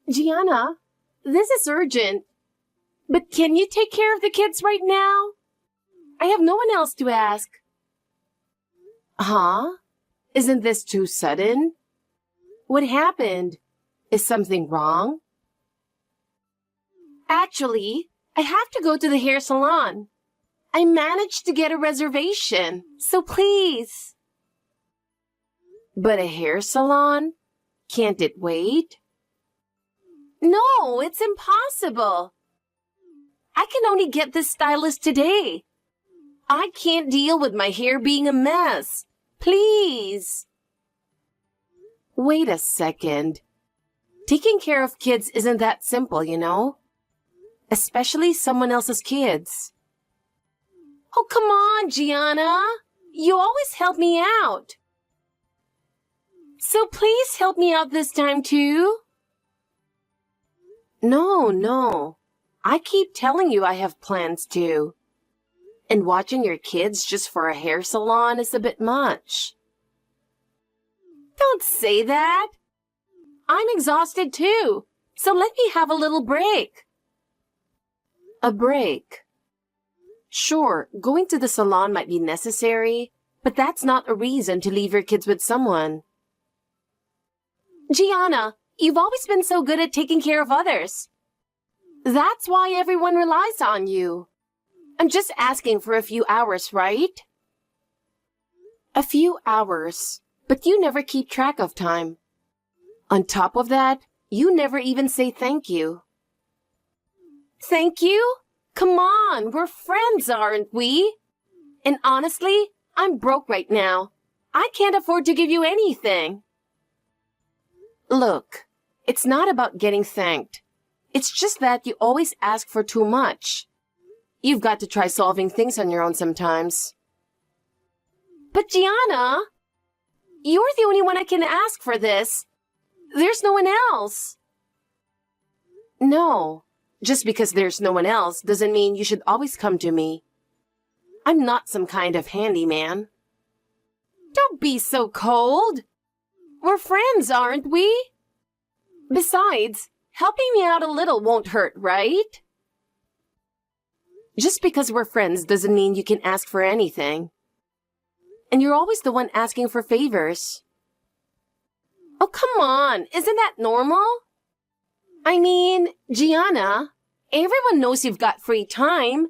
Gianna, this is urgent. But can you take care of the kids right now? I have no one else to ask. Huh? Isn't this too sudden? What happened? Is something wrong? Actually, I have to go to the hair salon. I managed to get a reservation, so please. But a hair salon? Can't it wait? No, it's impossible. I can only get this stylist today. I can't deal with my hair being a mess. Please. Wait a second. Taking care of kids isn't that simple, you know? Especially someone else's kids. Oh, come on, Gianna. You always help me out. So please help me out this time too. No. I keep telling you I have plans too. And watching your kids just for a hair salon is a bit much. Don't say that. I'm exhausted too, so let me have a little break. A break? Sure, going to the salon might be necessary, but that's not a reason to leave your kids with someone. Gianna, you've always been so good at taking care of others. That's why everyone relies on you. I'm just asking for a few hours, right? A few hours, but you never keep track of time. On top of that, you never even say thank you. Thank you? Come on, we're friends, aren't we? And honestly, I'm broke right now. I can't afford to give you anything. Look, it's not about getting thanked. It's just that you always ask for too much. You've got to try solving things on your own sometimes. But Gianna, you're the only one I can ask for this. There's no one else. No, just because there's no one else doesn't mean you should always come to me. I'm not some kind of handyman. Don't be so cold. We're friends, aren't we? Besides, helping me out a little won't hurt, right? Just because we're friends doesn't mean you can ask for anything. And you're always the one asking for favors. Oh, come on. Isn't that normal? I mean, Gianna, everyone knows you've got free time,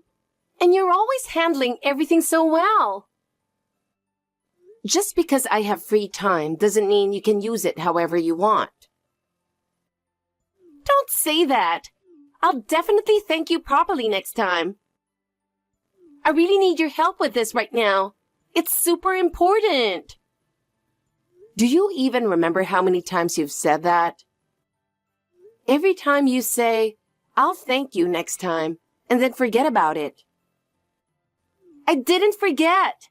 and you're always handling everything so well. Just because I have free time doesn't mean you can use it however you want. Don't say that. I'll definitely thank you properly next time. I really need your help with this right now. It's super important. Do you even remember how many times you've said that? Every time you say, I'll thank you next time, and then forget about it. I didn't forget.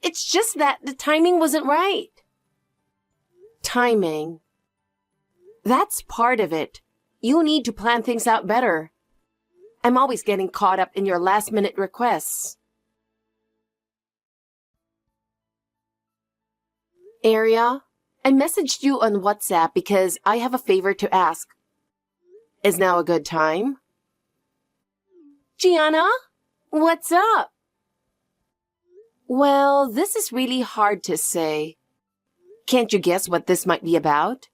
It's just that the timing wasn't right. Timing. That's part of it. You need to plan things out better. I'm always getting caught up in your last-minute requests. Aria, I messaged you on WhatsApp because I have a favor to ask. Is now a good time? Gianna, what's up? Well, this is really hard to say. Can't you guess what this might be about?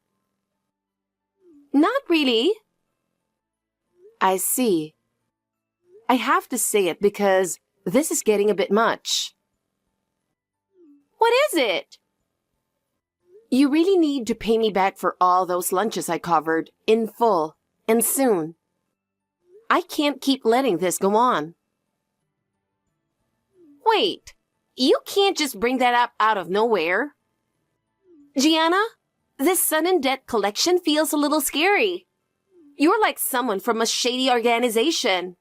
Not really. I see. I have to say it because this is getting a bit much. What is it? You really need to pay me back for all those lunches I covered, in full, and soon. I can't keep letting this go on. Wait, you can't just bring that up out of nowhere. Gianna, this sudden debt collection feels a little scary. You're like someone from a shady organization.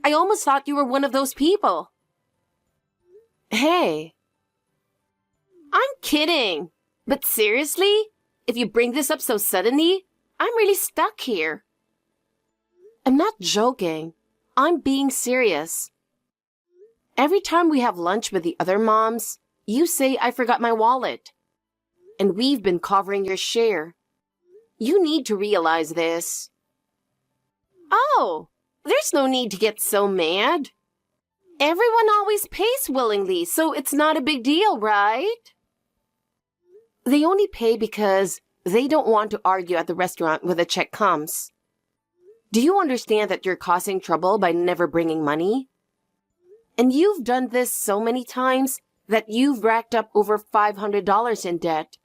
I almost thought you were one of those people. Hey. I'm kidding. But seriously, if you bring this up so suddenly, I'm really stuck here. I'm not joking. I'm being serious. Every time we have lunch with the other moms, you say I forgot my wallet. And we've been covering your share. You need to realize this. Oh, there's no need to get so mad. Everyone always pays willingly, so it's not a big deal, right? They only pay because they don't want to argue at the restaurant when the check comes. Do you understand that you're causing trouble by never bringing money? And you've done this so many times that you've racked up over $500 in debt.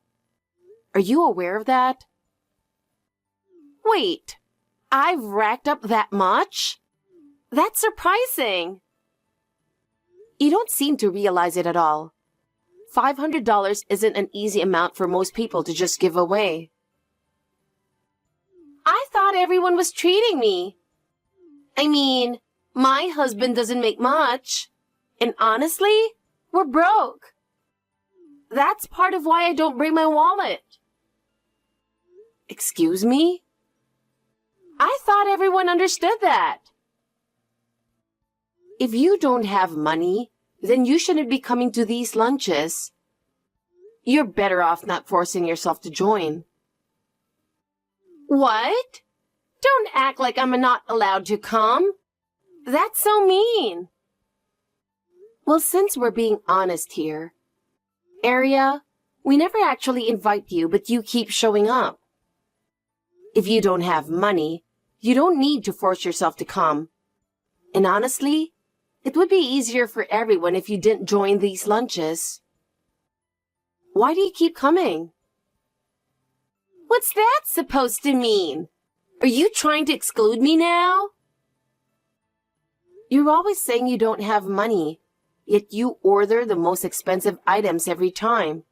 Are you aware of that? Wait, I've racked up that much? That's surprising. You don't seem to realize it at all. $500 isn't an easy amount for most people to just give away. I thought everyone was treating me. I mean, my husband doesn't make much. And honestly, we're broke. That's part of why I don't bring my wallet. Excuse me? I thought everyone understood that. If you don't have money, then you shouldn't be coming to these lunches. You're better off not forcing yourself to join. What? Don't act like I'm not allowed to come. That's so mean. Well, since we're being honest here, Aria, we never actually invite you, but you keep showing up. If you don't have money, you don't need to force yourself to come. And honestly, it would be easier for everyone if you didn't join these lunches. Why do you keep coming? What's that supposed to mean? Are you trying to exclude me now? You're always saying you don't have money, yet you order the most expensive items every time.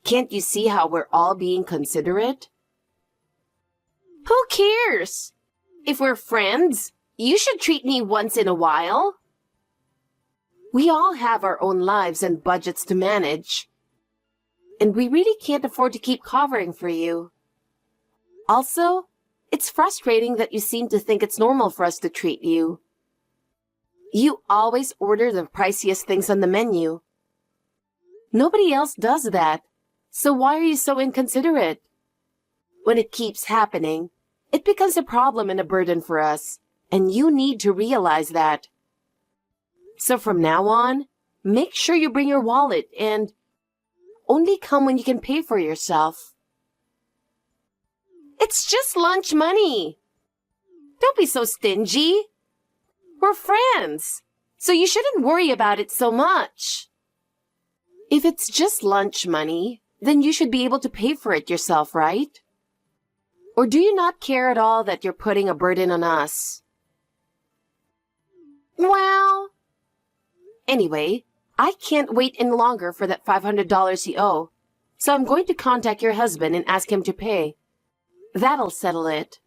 Can't you see how we're all being considerate? Who cares? If we're friends, you should treat me once in a while. We all have our own lives and budgets to manage. And we really can't afford to keep covering for you. Also, it's frustrating that you seem to think it's normal for us to treat you. You always order the priciest things on the menu. Nobody else does that, so why are you so inconsiderate? When it keeps happening, it becomes a problem and a burden for us, and you need to realize that. So from now on, make sure you bring your wallet and only come when you can pay for yourself. It's just lunch money. Don't be so stingy. We're friends, so you shouldn't worry about it so much. If it's just lunch money, then you should be able to pay for it yourself, right? Or do you not care at all that you're putting a burden on us? Well, anyway, I can't wait any longer for that $500 you owe, so I'm going to contact your husband and ask him to pay. That'll settle it.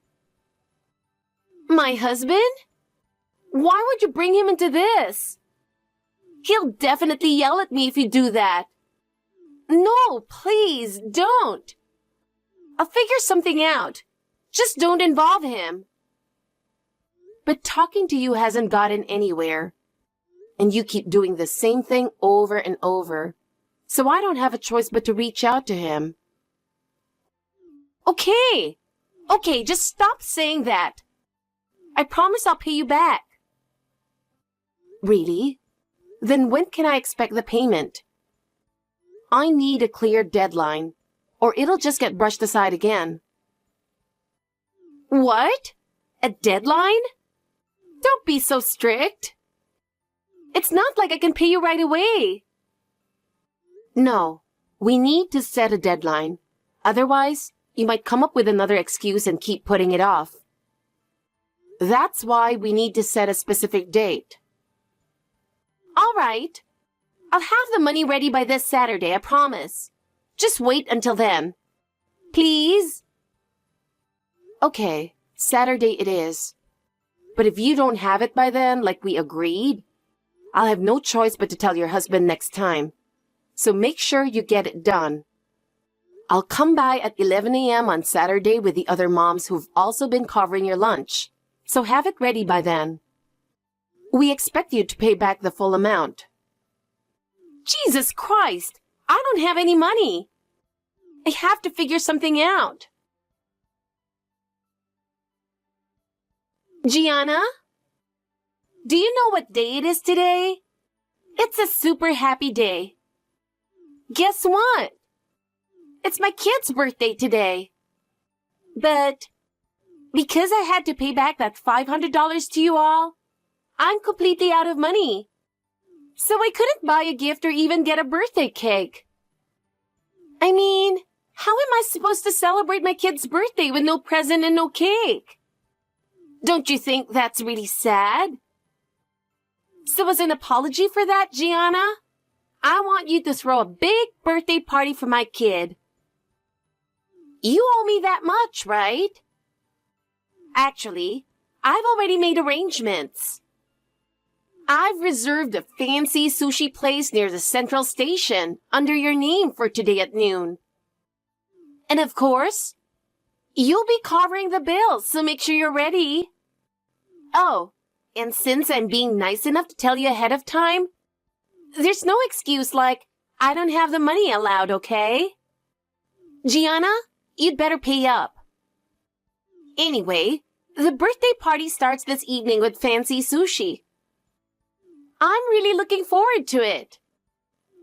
My husband? Why would you bring him into this? He'll definitely yell at me if you do that. No, please, don't. I'll figure something out. Just don't involve him. But talking to you hasn't gotten anywhere. And you keep doing the same thing over and over. So I don't have a choice but to reach out to him. Okay, just stop saying that. I promise I'll pay you back. Really? Then when can I expect the payment? I need a clear deadline, or it'll just get brushed aside again. What? A deadline? Don't be so strict. It's not like I can pay you right away. No, we need to set a deadline. Otherwise, you might come up with another excuse and keep putting it off. That's why we need to set a specific date. All right. I'll have the money ready by this Saturday, I promise. Just wait until then. Please? Okay, Saturday it is. But if you don't have it by then, like we agreed, I'll have no choice but to tell your husband next time. So make sure you get it done. I'll come by at 11 a.m. on Saturday with the other moms who've also been covering your lunch. So have it ready by then. We expect you to pay back the full amount. Jesus Christ! I don't have any money. I have to figure something out. Gianna? Do you know what day it is today? It's a super happy day. Guess what? It's my kid's birthday today. But because I had to pay back that $500 to you all, I'm completely out of money. So I couldn't buy a gift or even get a birthday cake. I mean, how am I supposed to celebrate my kid's birthday with no present and no cake? Don't you think that's really sad? So as an apology for that, Gianna, I want you to throw a big birthday party for my kid. You owe me that much, right? Actually, I've already made arrangements. I've reserved a fancy sushi place near the central station under your name for today at noon. And of course, you'll be covering the bill, so make sure you're ready. Oh, and since I'm being nice enough to tell you ahead of time, there's no excuse like, I don't have the money allowed, okay? Gianna, you'd better pay up. Anyway, the birthday party starts this evening with fancy sushi. I'm really looking forward to it.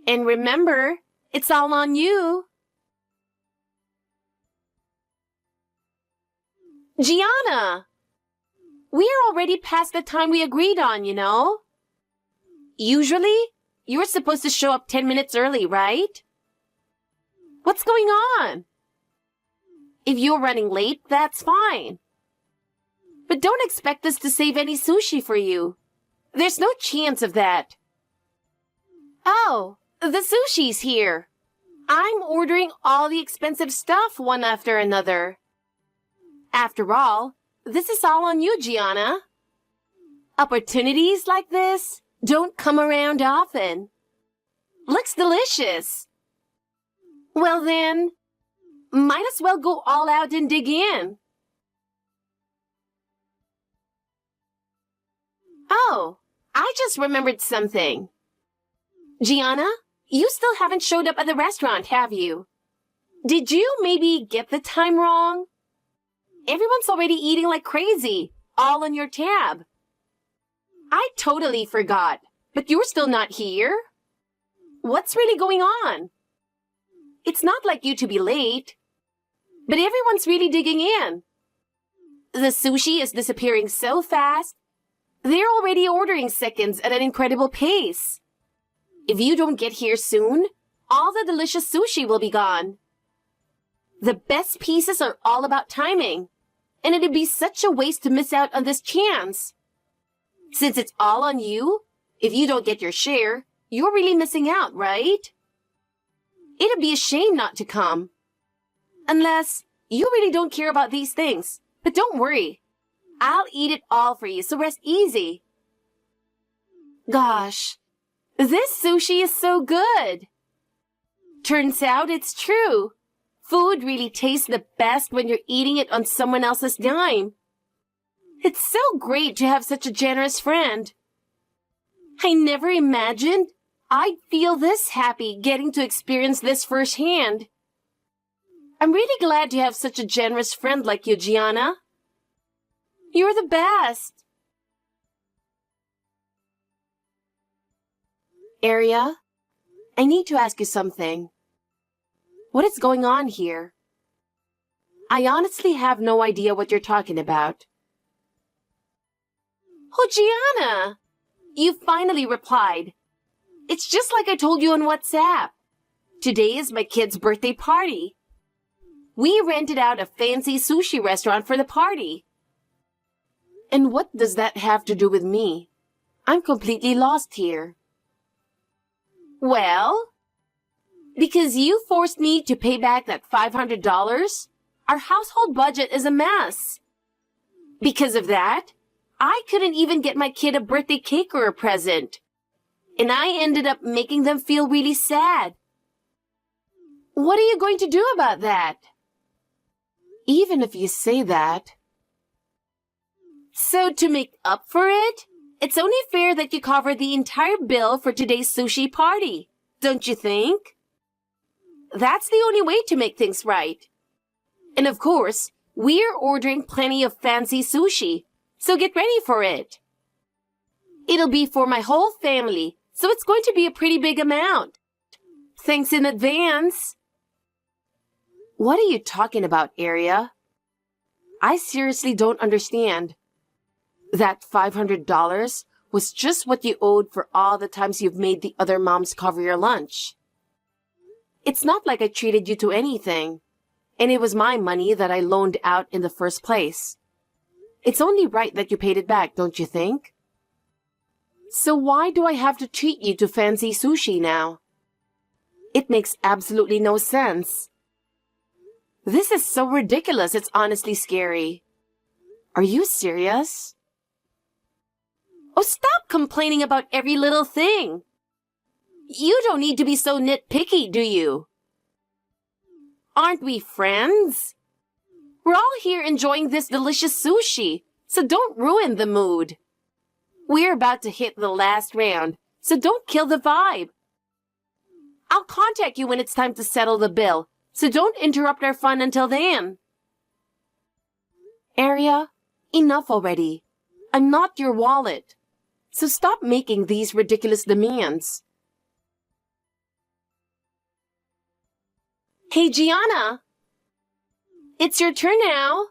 And remember, it's all on you. Gianna! We're already past the time we agreed on, you know? Usually, you're supposed to show up 10 minutes early, right? What's going on? If you're running late, that's fine. But don't expect us to save any sushi for you. There's no chance of that. Oh, the sushi's here. I'm ordering all the expensive stuff one after another. After all, this is all on you, Gianna. Opportunities like this don't come around often. Looks delicious. Well then, might as well go all out and dig in. Oh, I just remembered something. Gianna, you still haven't showed up at the restaurant, have you? Did you maybe get the time wrong? Everyone's already eating like crazy, all on your tab. I totally forgot, but you're still not here? What's really going on? It's not like you to be late, but everyone's really digging in. The sushi is disappearing so fast, they're already ordering seconds at an incredible pace. If you don't get here soon, all the delicious sushi will be gone. The best pieces are all about timing, and it'd be such a waste to miss out on this chance. Since it's all on you, if you don't get your share, you're really missing out, right? It'd be a shame not to come. Unless you really don't care about these things. But don't worry. I'll eat it all for you, so rest easy. Gosh, this sushi is so good. Turns out it's true. Food really tastes the best when you're eating it on someone else's dime. It's so great to have such a generous friend. I never imagined I'd feel this happy getting to experience this firsthand. I'm really glad to have such a generous friend like you, Gianna. You're the best. Aria, I need to ask you something. What is going on here? I honestly have no idea what you're talking about. Oh, Gianna! You finally replied. It's just like I told you on WhatsApp. Today is my kid's birthday party. We rented out a fancy sushi restaurant for the party. And what does that have to do with me? I'm completely lost here. Well, because you forced me to pay back that $500, our household budget is a mess. Because of that, I couldn't even get my kid a birthday cake or a present. And I ended up making them feel really sad. What are you going to do about that? Even if you say that. So to make up for it, it's only fair that you cover the entire bill for today's sushi party, don't you think? That's the only way to make things right. And of course, we're ordering plenty of fancy sushi, so get ready for it. It'll be for my whole family, so it's going to be a pretty big amount. Thanks in advance. What are you talking about, Aria? I seriously don't understand. That $500 was just what you owed for all the times you've made the other moms cover your lunch. It's not like I treated you to anything, and it was my money that I loaned out in the first place. It's only right that you paid it back, don't you think? So why do I have to treat you to fancy sushi now? It makes absolutely no sense. This is so ridiculous, it's honestly scary. Are you serious? Oh, stop complaining about every little thing. You don't need to be so nitpicky, do you? Aren't we friends? We're all here enjoying this delicious sushi, so don't ruin the mood. We're about to hit the last round, so don't kill the vibe. I'll contact you when it's time to settle the bill, so don't interrupt our fun until then. Aria, enough already. I'm not your wallet, so stop making these ridiculous demands. Hey, Gianna. It's your turn now.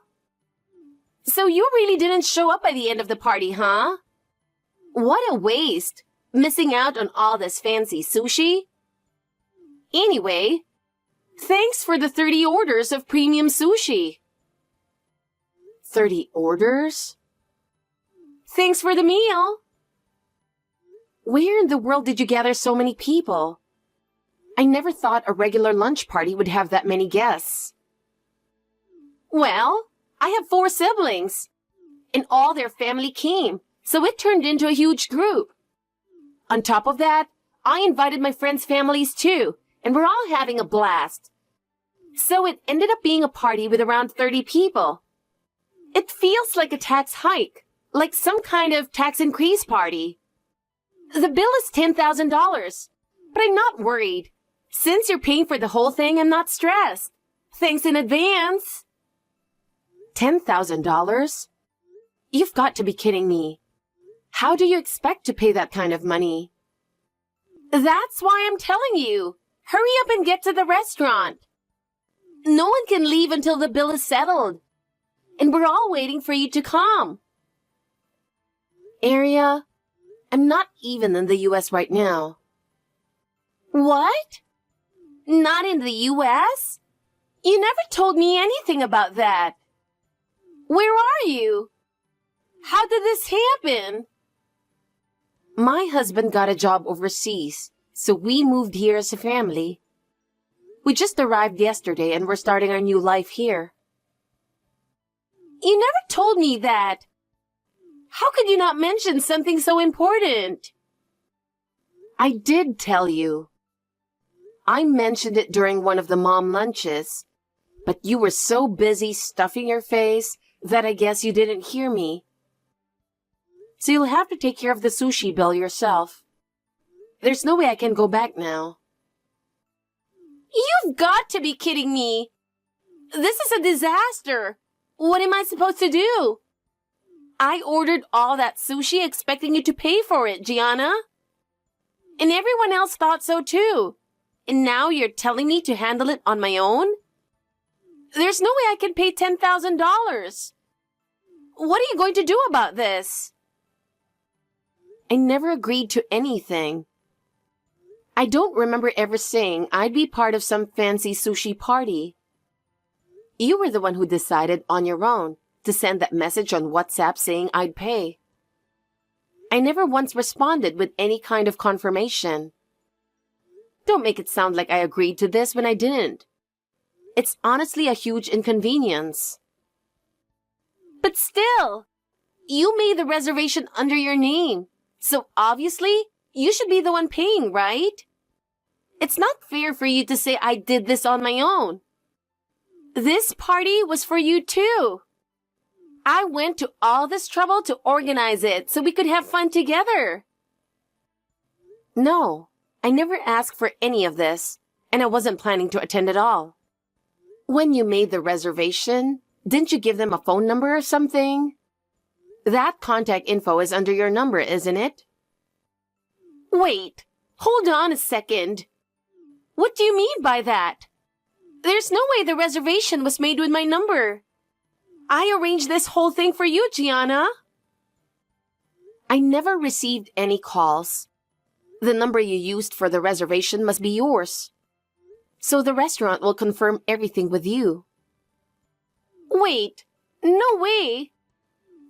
So you really didn't show up by the end of the party, huh? What a waste, missing out on all this fancy sushi. Anyway, thanks for the 30 orders of premium sushi. 30 orders? Thanks for the meal. Where in the world did you gather so many people? I never thought a regular lunch party would have that many guests. Well, I have 4 siblings, and all their family came, so it turned into a huge group. On top of that, I invited my friends' families too, and we're all having a blast. So it ended up being a party with around 30 people. It feels like a tax hike, like some kind of tax increase party. The bill is $10,000, but I'm not worried. Since you're paying for the whole thing, I'm not stressed. Thanks in advance. $10,000? You've got to be kidding me. How do you expect to pay that kind of money? That's why I'm telling you. Hurry up and get to the restaurant. No one can leave until the bill is settled. And we're all waiting for you to come. Aria, I'm not even in the U.S. right now. What? Not in the U.S.? You never told me anything about that. Where are you? How did this happen? My husband got a job overseas, so we moved here as a family. We just arrived yesterday and we're starting our new life here. You never told me that. How could you not mention something so important? I did tell you. I mentioned it during one of the mom lunches, but you were so busy stuffing your face that I guess you didn't hear me. So you'll have to take care of the sushi bill yourself. There's no way I can go back now. You've got to be kidding me. This is a disaster. What am I supposed to do? I ordered all that sushi expecting you to pay for it, Gianna. And everyone else thought so too. And now you're telling me to handle it on my own? There's no way I can pay $10,000. What are you going to do about this? I never agreed to anything. I don't remember ever saying I'd be part of some fancy sushi party. You were the one who decided on your own to send that message on WhatsApp saying I'd pay. I never once responded with any kind of confirmation. Don't make it sound like I agreed to this when I didn't. It's honestly a huge inconvenience. But still, you made the reservation under your name, so obviously, you should be the one paying, right? It's not fair for you to say I did this on my own. This party was for you too. I went to all this trouble to organize it so we could have fun together. No, I never asked for any of this, and I wasn't planning to attend at all. When you made the reservation, didn't you give them a phone number or something? That contact info is under your number, isn't it? Wait, hold on a second. What do you mean by that? There's no way the reservation was made with my number. I arranged this whole thing for you, Gianna. I never received any calls. The number you used for the reservation must be yours. So the restaurant will confirm everything with you. Wait, no way.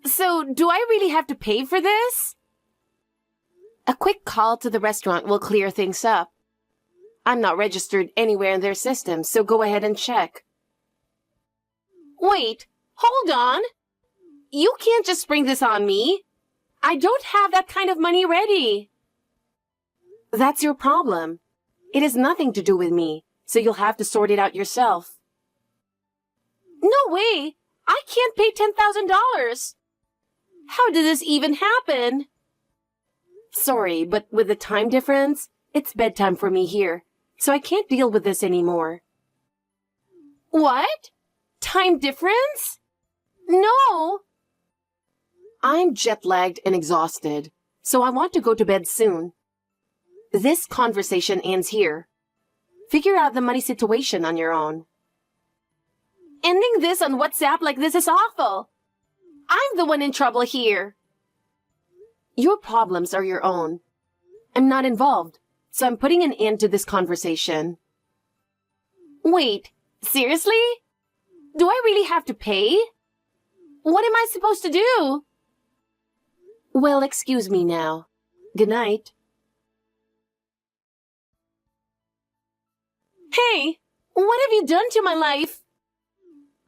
So do I really have to pay for this? A quick call to the restaurant will clear things up. I'm not registered anywhere in their system, so go ahead and check. Wait, hold on. You can't just spring this on me. I don't have that kind of money ready. That's your problem. It has nothing to do with me, so you'll have to sort it out yourself. No way! I can't pay $10,000! How did this even happen? Sorry, but with the time difference, it's bedtime for me here, so I can't deal with this anymore. What? Time difference? No! I'm jet-lagged and exhausted, so I want to go to bed soon. This conversation ends here. Figure out the money situation on your own. Ending this on WhatsApp like this is awful. I'm the one in trouble here. Your problems are your own. I'm not involved, so I'm putting an end to this conversation. Wait, seriously? Do I really have to pay? What am I supposed to do? Well, excuse me now. Good night. Hey, what have you done to my life?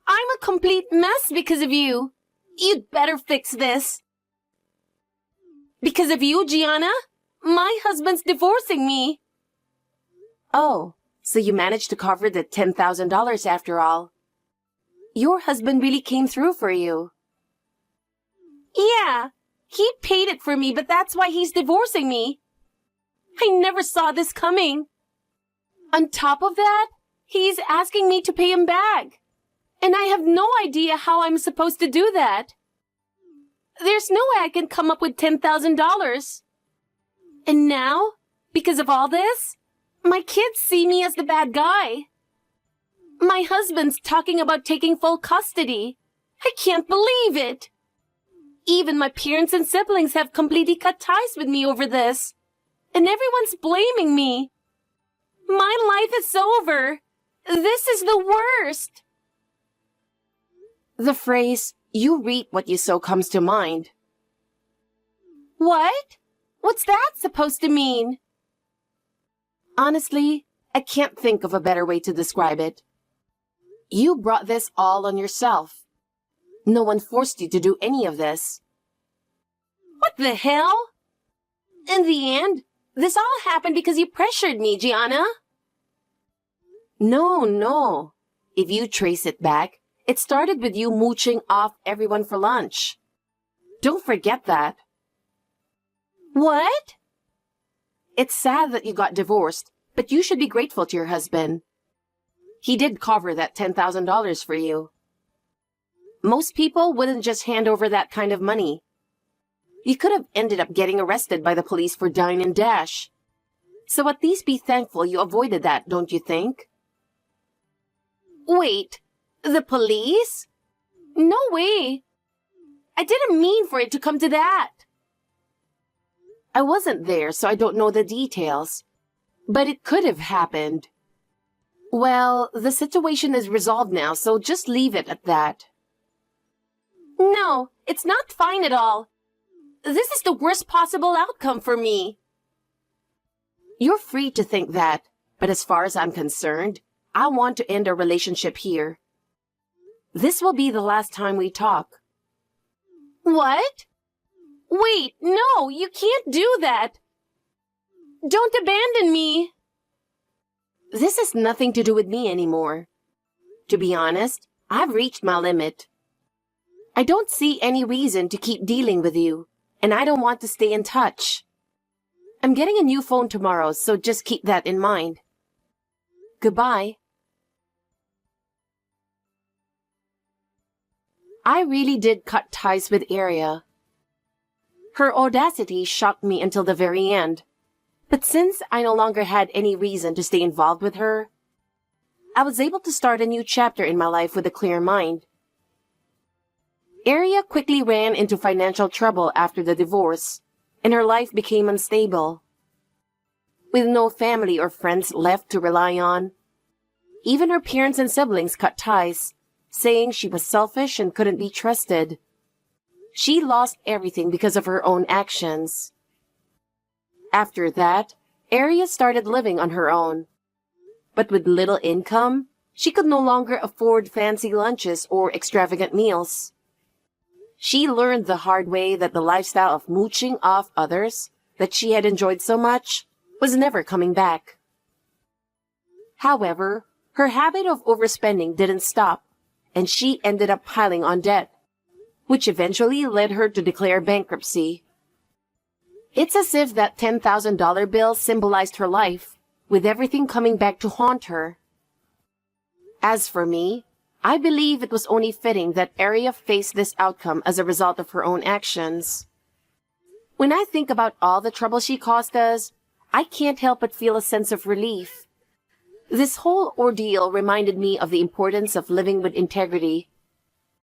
I'm a complete mess because of you. You'd better fix this. Because of you, Gianna, my husband's divorcing me. Oh, so you managed to cover the $10,000 after all. Your husband really came through for you. Yeah, he paid it for me, but that's why he's divorcing me. I never saw this coming. On top of that, he's asking me to pay him back. And I have no idea how I'm supposed to do that. There's no way I can come up with $10,000. And now, because of all this, my kids see me as the bad guy. My husband's talking about taking full custody. I can't believe it. Even my parents and siblings have completely cut ties with me over this. And everyone's blaming me. My life is over. This is the worst. The phrase, you reap what you sow, comes to mind. What? What's that supposed to mean? Honestly, I can't think of a better way to describe it. You brought this all on yourself. No one forced you to do any of this. What the hell? In the end, this all happened because you pressured me, Gianna. No. If you trace it back, it started with you mooching off everyone for lunch. Don't forget that. What? It's sad that you got divorced, but you should be grateful to your husband. He did cover that $10,000 for you. Most people wouldn't just hand over that kind of money. You could have ended up getting arrested by the police for dine and dash. So at least be thankful you avoided that, don't you think? Wait, the police? No way. I didn't mean for it to come to that. I wasn't there, so I don't know the details. But it could have happened. Well, the situation is resolved now, so just leave it at that. No, it's not fine at all. This is the worst possible outcome for me. You're free to think that, but as far as I'm concerned, I want to end our relationship here. This will be the last time we talk. What? Wait, no, you can't do that. Don't abandon me. This has nothing to do with me anymore. To be honest, I've reached my limit. I don't see any reason to keep dealing with you, and I don't want to stay in touch. I'm getting a new phone tomorrow, so just keep that in mind. Goodbye. I really did cut ties with Aria, Her audacity shocked me until the very end. But since I no longer had any reason to stay involved with her, I was able to start a new chapter in my life with a clear mind. Aria quickly ran into financial trouble after the divorce, and her life became unstable. With no family or friends left to rely on, even her parents and siblings cut ties, saying she was selfish and couldn't be trusted. She lost everything because of her own actions. After that, Aria started living on her own. But with little income, she could no longer afford fancy lunches or extravagant meals. She learned the hard way that the lifestyle of mooching off others that she had enjoyed so much was never coming back. However, her habit of overspending didn't stop, and she ended up piling on debt, which eventually led her to declare bankruptcy. It's as if that $10,000 bill symbolized her life, with everything coming back to haunt her. As for me, I believe it was only fitting that Aria faced this outcome as a result of her own actions. When I think about all the trouble she caused us, I can't help but feel a sense of relief. This whole ordeal reminded me of the importance of living with integrity